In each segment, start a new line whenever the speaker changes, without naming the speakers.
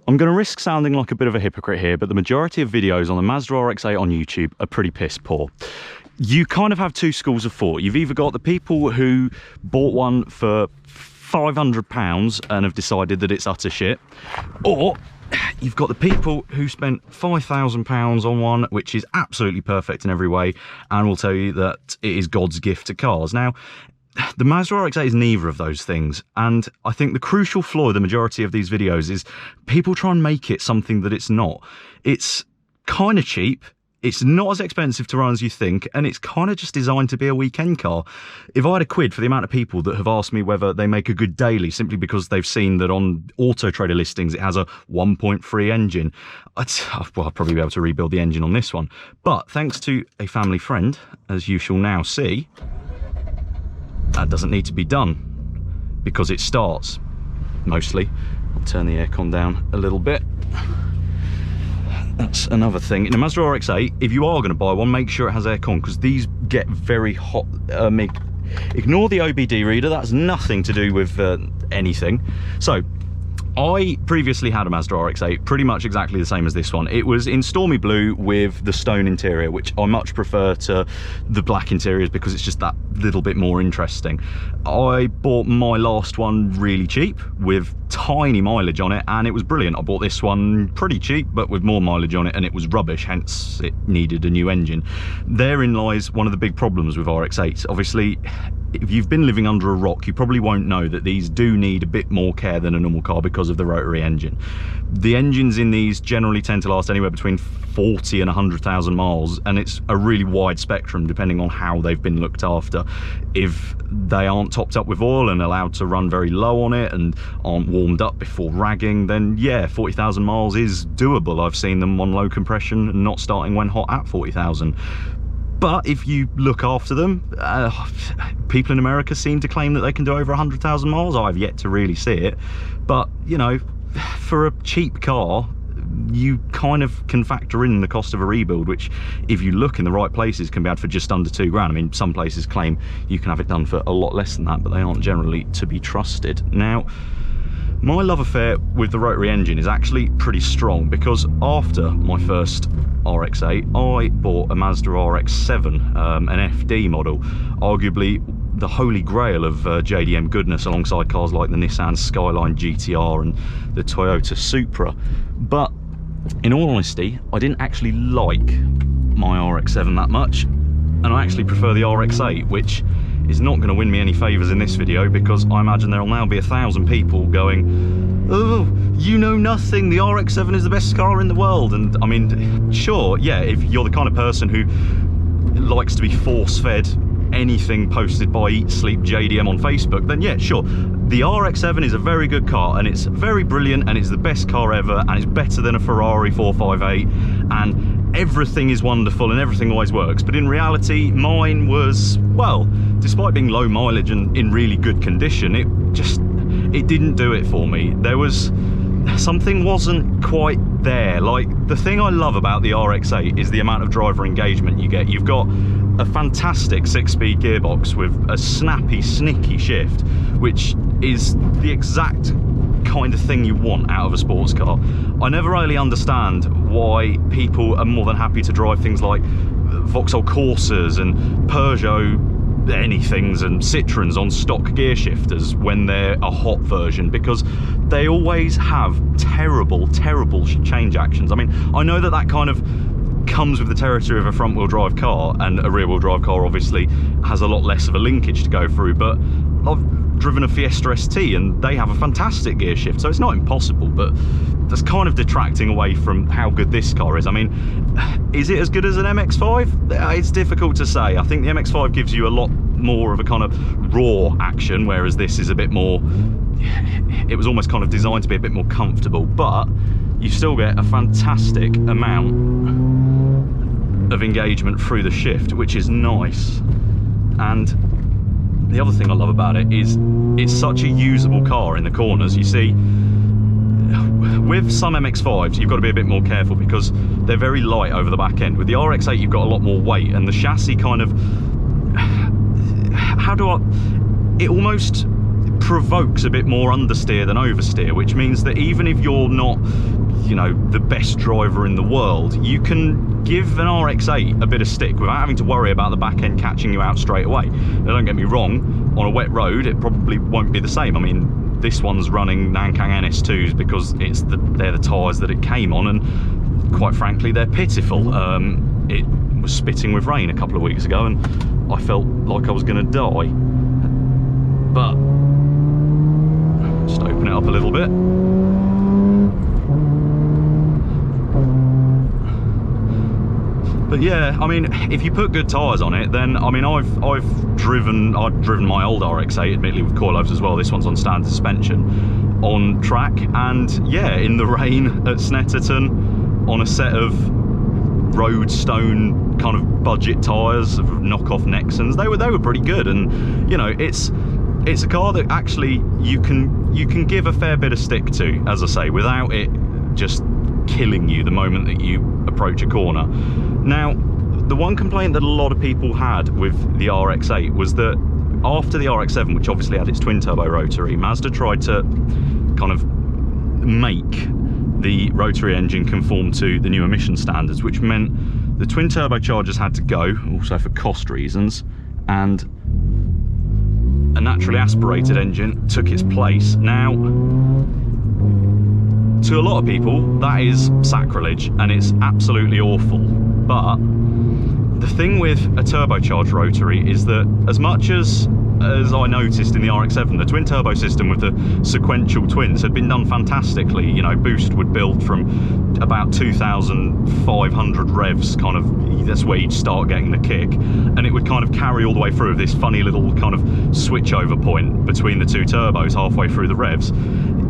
I'm going to risk sounding like a bit of a hypocrite here, but the majority of videos on the Mazda RX-8 on YouTube are pretty piss poor. You kind of have two schools of thought. You've either got the people who bought one for £500 and have decided that it's utter shit, or you've got the people who spent £5,000 on one which is absolutely perfect in every way and will tell you that it is God's gift to cars. Now, the Mazda RX-8 is neither of those things, and I think the crucial flaw of the majority of these videos is people try and make it something that it's not. It's kind of cheap, it's not as expensive to run as you think, and it's kind of just designed to be a weekend car. If I had a quid for the amount of people that have asked me whether they make a good daily simply because they've seen that on Auto Trader listings it has a 1.3 engine, I'd probably be able to rebuild the engine on this one. But thanks to a family friend, as you shall now see, that doesn't need to be done because it starts, mostly. I'll turn the aircon down a little bit. That's another thing. In a Mazda RX-8, if you are going to buy one, make sure it has aircon because these get very hot. Ignore the OBD reader, that's nothing to do with anything. So, I previously had a Mazda RX-8, pretty much exactly the same as this one. It was in stormy blue with the stone interior, which I much prefer to the black interiors because it's just that little bit more interesting. I bought my last one really cheap with tiny mileage on it, and it was brilliant. I bought this one pretty cheap, but with more mileage on it, and it was rubbish, hence it needed a new engine. Therein lies one of the big problems with RX-8s. Obviously, if you've been living under a rock, you probably won't know that these do need a bit more care than a normal car because of the rotary engine. The engines in these generally tend to last anywhere between 40 and 100,000 miles, and it's a really wide spectrum depending on how they've been looked after. If they aren't topped up with oil and allowed to run very low on it and aren't warmed up before ragging, then yeah, 40,000 miles is doable. I've seen them on low compression and not starting when hot at 40,000. But if you look after them, people in America seem to claim that they can do over 100,000 miles. I've yet to really see it. But, you know, for a cheap car, you kind of can factor in the cost of a rebuild, which if you look in the right places can be had for just under £2 grand. I mean, some places claim you can have it done for a lot less than that, but they aren't generally to be trusted. Now, my love affair with the rotary engine is actually pretty strong because after my first RX-8, I bought a Mazda RX-7, an FD model, arguably the holy grail of JDM goodness alongside cars like the Nissan Skyline GTR and the Toyota Supra. But in all honesty, I didn't actually like my RX-7 that much, and I actually prefer the RX-8, which is not going to win me any favours in this video because I imagine there'll now be 1,000 people going, oh, you know nothing, the RX-7 is the best car in the world. And I mean, sure, yeah, if you're the kind of person who likes to be force-fed anything posted by Eat Sleep JDM on Facebook, then yeah, sure, the RX-7 is a very good car and it's very brilliant and it's the best car ever and it's better than a Ferrari 458 and everything is wonderful and everything always works. But in reality, mine was, well, despite being low mileage and in really good condition, it didn't do it for me. There was something wasn't quite there. Like, the thing I love about the RX-8 is the amount of driver engagement you get. You've got a fantastic 6-speed gearbox with a snappy, snicky shift, which is the exact kind of thing you want out of a sports car. I never really understand why people are more than happy to drive things like Vauxhall Corsas and Peugeot anythings and Citroens on stock gear shifters when they're a hot version, because they always have terrible change actions. I mean, I know that kind of comes with the territory of a front wheel drive car, and a rear wheel drive car obviously has a lot less of a linkage to go through, but I've driven a Fiesta ST and they have a fantastic gear shift, so it's not impossible, but that's kind of detracting away from how good this car is. I mean, is it as good as an MX-5? It's difficult to say. I think the MX-5 gives you a lot more of a kind of raw action, whereas this is a bit more, it was almost kind of designed to be a bit more comfortable, but you still get a fantastic amount of engagement through the shift, which is nice. And the other thing I love about it is it's such a usable car in the corners. You see, with some MX-5s, you've got to be a bit more careful because they're very light over the back end. With the RX-8, you've got a lot more weight, and the chassis kind of, it almost provokes a bit more understeer than oversteer, which means that even if you're not you know, the best driver in the world, you can give an RX-8 a bit of stick without having to worry about the back end catching you out straight away. Now, don't get me wrong, on a wet road it probably won't be the same. I mean, this one's running Nankang NS2s because they're the tyres that it came on, and quite frankly they're pitiful. It was spitting with rain a couple of weeks ago and I felt like I was going to die. But just open it up a little bit. But yeah, I mean, if you put good tyres on it, then I mean, I've driven my old RX-8, admittedly with coilovers as well. This one's on standard suspension on track, and yeah, in the rain at Snetterton on a set of Roadstone kind of budget tyres, knockoff Nexons, they were pretty good. And you know, it's a car that actually you can give a fair bit of stick to, as I say, without it just killing you the moment that you approach a corner. Now, the one complaint that a lot of people had with the RX-8 was that after the RX-7, which obviously had its twin turbo rotary, Mazda tried to kind of make the rotary engine conform to the new emission standards, which meant the twin turbochargers had to go, also for cost reasons, and a naturally aspirated engine took its place. Now, to a lot of people, that is sacrilege and it's absolutely awful. But the thing with a turbocharged rotary is that as much as I noticed in the RX-7, the twin turbo system with the sequential twins had been done fantastically. You know, boost would build from about 2,500 revs, kind of, that's where you'd start getting the kick, and it would kind of carry all the way through this funny little kind of switch over point between the two turbos halfway through the revs.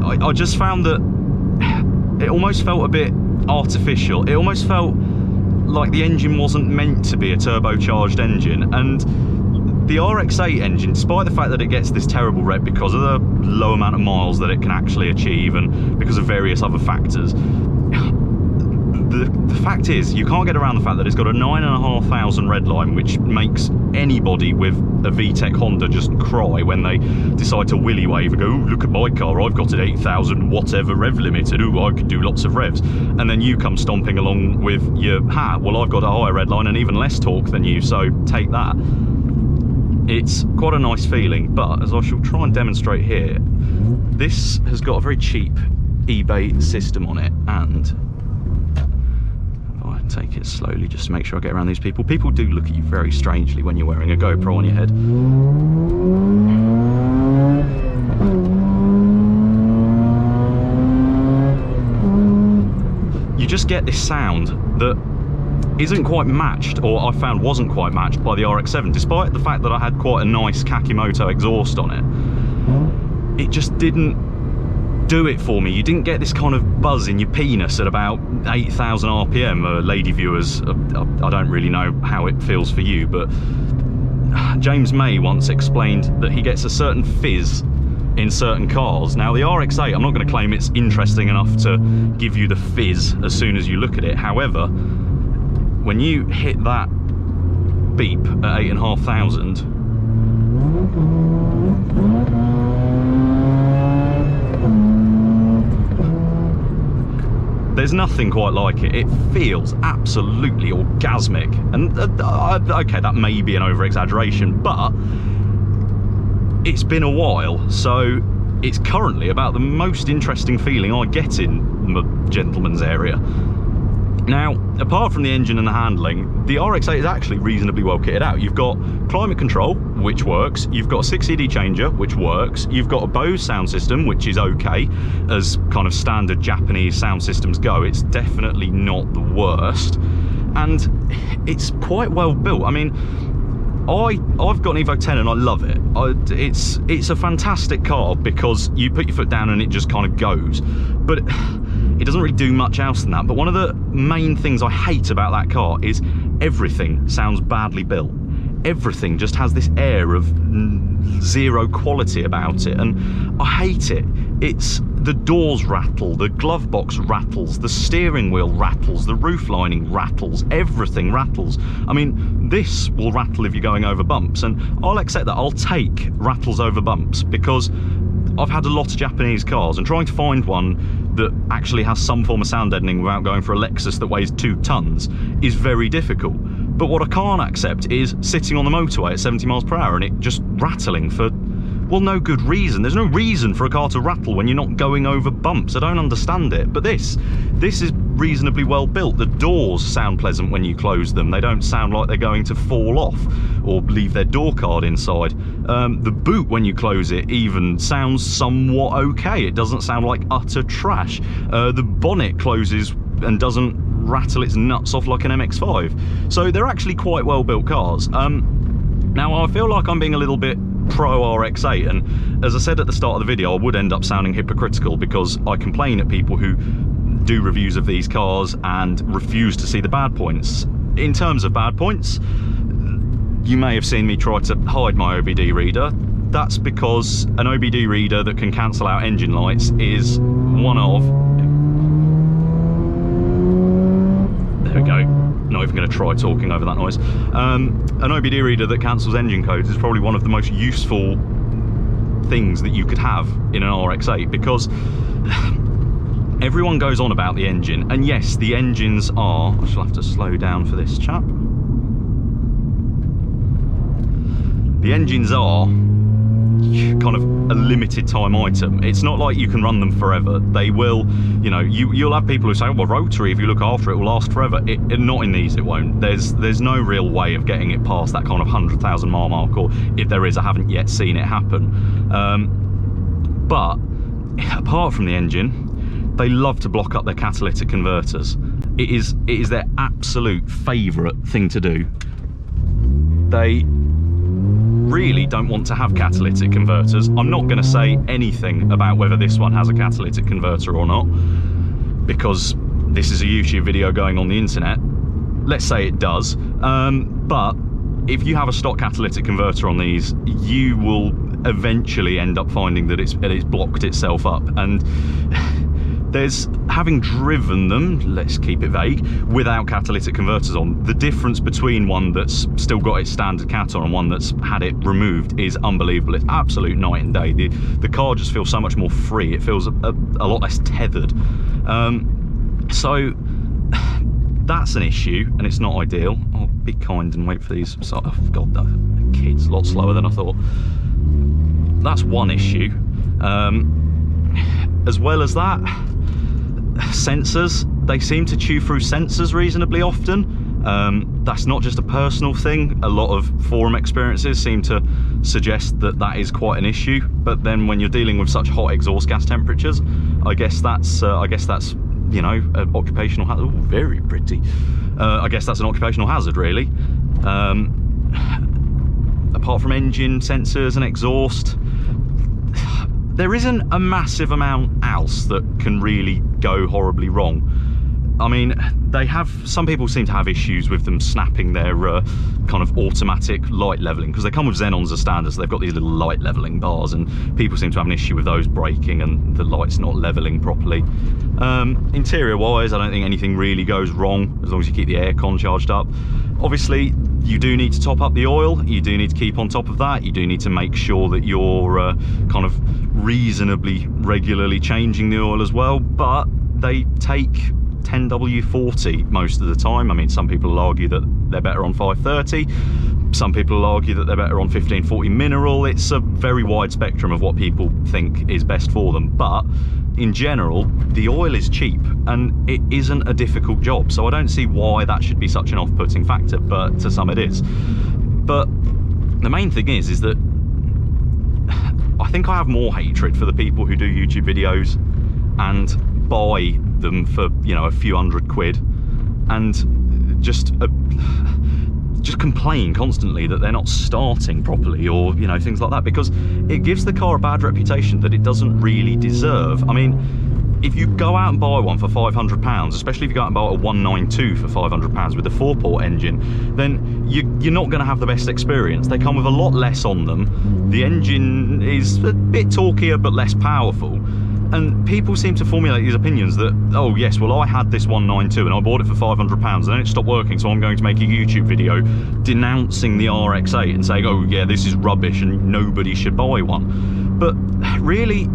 I just found that it almost felt a bit artificial. It almost felt like the engine wasn't meant to be a turbocharged engine, and the RX-8 engine, despite the fact that it gets this terrible rep because of the low amount of miles that it can actually achieve and because of various other factors, the fact is you can't get around the fact that it's got a 9,500 redline, which makes anybody with a VTEC Honda just cry when they decide to willy wave and go, "Ooh, look at my car, I've got an 8,000 whatever rev limited, ooh, I could do lots of revs." And then you come stomping along with your, well, I've got a higher redline and even less torque than you, so take that. It's quite a nice feeling, but as I shall try and demonstrate here, this has got a very cheap eBay system on it, and if I take it slowly just to make sure I get around these people. People do look at you very strangely when you're wearing a GoPro on your head. You just get this sound that isn't quite matched, or I found wasn't quite matched by the RX-7, despite the fact that I had quite a nice Kakimoto exhaust on it. It just didn't do it for me. You didn't get this kind of buzz in your penis at about 8,000 RPM. Lady viewers, I don't really know how it feels for you, but James May once explained that he gets a certain fizz in certain cars. Now, the RX-8, I'm not going to claim it's interesting enough to give you the fizz as soon as you look at it. However, when you hit that beep at 8,500, there's nothing quite like it. It feels absolutely orgasmic. And okay, that may be an over-exaggeration, but it's been a while, so it's currently about the most interesting feeling I get in the gentleman's area. Now, apart from the engine and the handling, the RX-8 is actually reasonably well kitted out. You've got climate control, which works. You've got a 6 CD changer, which works. You've got a Bose sound system, which is okay, as kind of standard Japanese sound systems go. It's definitely not the worst. And it's quite well built. I mean, I've got an Evo 10 and I love it. It's a fantastic car because you put your foot down and it just kind of goes. But it doesn't really do much else than that. But one of the main things I hate about that car is everything sounds badly built. Everything just has this air of zero quality about it, and I hate it. It's the doors rattle, the glove box rattles, the steering wheel rattles, the roof lining rattles, everything rattles. I mean, this will rattle if you're going over bumps, and I'll accept that. I'll take rattles over bumps because I've had a lot of Japanese cars, and trying to find one that actually has some form of sound deadening without going for a Lexus that weighs 2 tons is very difficult. But what I can't accept is sitting on the motorway at 70 miles per hour and it just rattling for, well, no good reason. There's no reason for a car to rattle when you're not going over bumps. I don't understand it. But this is reasonably well built. The doors sound pleasant when you close them. They don't sound like they're going to fall off or leave their door card inside. The boot, when you close it, even sounds somewhat okay. It doesn't sound like utter trash. The bonnet closes and doesn't rattle its nuts off like an MX-5. So they're actually quite well built cars. Now I feel like I'm being a little bit pro RX-8, and as I said at the start of the video, I would end up sounding hypocritical because I complain at people who do reviews of these cars and refuse to see the bad points. In terms of bad points, you may have seen me try to hide my OBD reader. That's because an OBD reader that can cancel out engine lights is one of... There we go. Not even going to try talking over that noise. An OBD reader that cancels engine codes is probably one of the most useful things that you could have in an RX-8, because everyone goes on about the engine, and yes, the engines are... I shall have to slow down for this chap. The engines are kind of a limited time item. It's not like you can run them forever. They will, you know, you'll have people who say, well, Rotary, if you look after it, will last forever. Not in these, it won't. There's no real way of getting it past that kind of 100,000 mile mark, or if there is, I haven't yet seen it happen. But apart from the engine, they love to block up their catalytic converters. It is their absolute favourite thing to do. They really don't want to have catalytic converters. I'm not going to say anything about whether this one has a catalytic converter or not, because this is a YouTube video going on the internet. Let's say it does, but if you have a stock catalytic converter on these, you will eventually end up finding that it's blocked itself up. And there's, having driven them, let's keep it vague, without catalytic converters on, the difference between one that's still got its standard cat on and one that's had it removed is unbelievable. It's absolute night and day. The car just feels so much more free. It feels a lot less tethered. So that's an issue, and it's not ideal. I'll be kind and wait for these. Oh God, the kid's a lot slower than I thought. That's one issue. As well as that, sensors, they seem to chew through sensors reasonably often. That's not just a personal thing. A lot of forum experiences seem to suggest that that is quite an issue, but then when you're dealing with such hot exhaust gas temperatures, I guess that's you know, an occupational hazard. Ooh, very pretty. I guess that's an occupational hazard, really. Apart from engine sensors and exhaust, there isn't a massive amount else that can really go horribly wrong. I mean, some people seem to have issues with them snapping their kind of automatic light leveling, because they come with Xenons as standard, so they've got these little light leveling bars, and people seem to have an issue with those breaking and the lights not leveling properly. Interior wise, I don't think anything really goes wrong as long as you keep the aircon charged up. Obviously, you do need to top up the oil. You do need to keep on top of that. You do need to make sure that you're kind of reasonably regularly changing the oil as well, but they take 10W40 most of the time. I mean, some people will argue that they're better on 530. Some people will argue that they're better on 1540 mineral. It's a very wide spectrum of what people think is best for them, but in general, the oil is cheap and it isn't a difficult job, so I don't see why that should be such an off-putting factor, but to some it is. But the main thing is that I think I have more hatred for the people who do YouTube videos and buy them for, you know, a few £100 and just complain constantly that they're not starting properly, or, you know, things like that, because it gives the car a bad reputation that it doesn't really deserve. I mean, if you go out and buy one for £500, especially if you go out and buy a 192 for £500 with a 4-port engine, then you're not going to have the best experience. They come with a lot less on them. The engine is a bit talkier but less powerful. And people seem to formulate these opinions that, oh yes, well, I had this 192 and I bought it for £500 and then it stopped working, so I'm going to make a YouTube video denouncing the RX-8 and saying, oh yeah, this is rubbish and nobody should buy one. But really,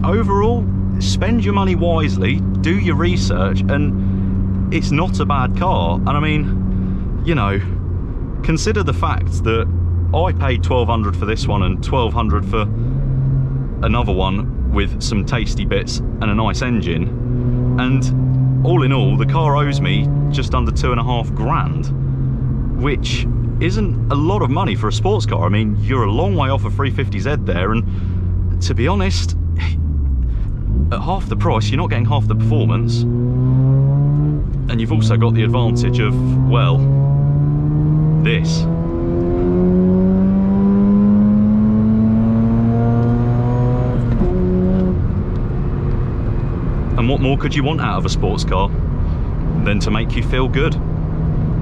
overall, spend your money wisely, do your research, and it's not a bad car. And I mean, you know, consider the fact that I paid $1,200 for this one and $1,200 for another one with some tasty bits and a nice engine, and all in all the car owes me just under $2.5 grand, which isn't a lot of money for a sports car. I mean, you're a long way off a 350Z there, and to be honest, at half the price you're not getting half the performance, and you've also got the advantage of, well, this. And what more could you want out of a sports car than to make you feel good?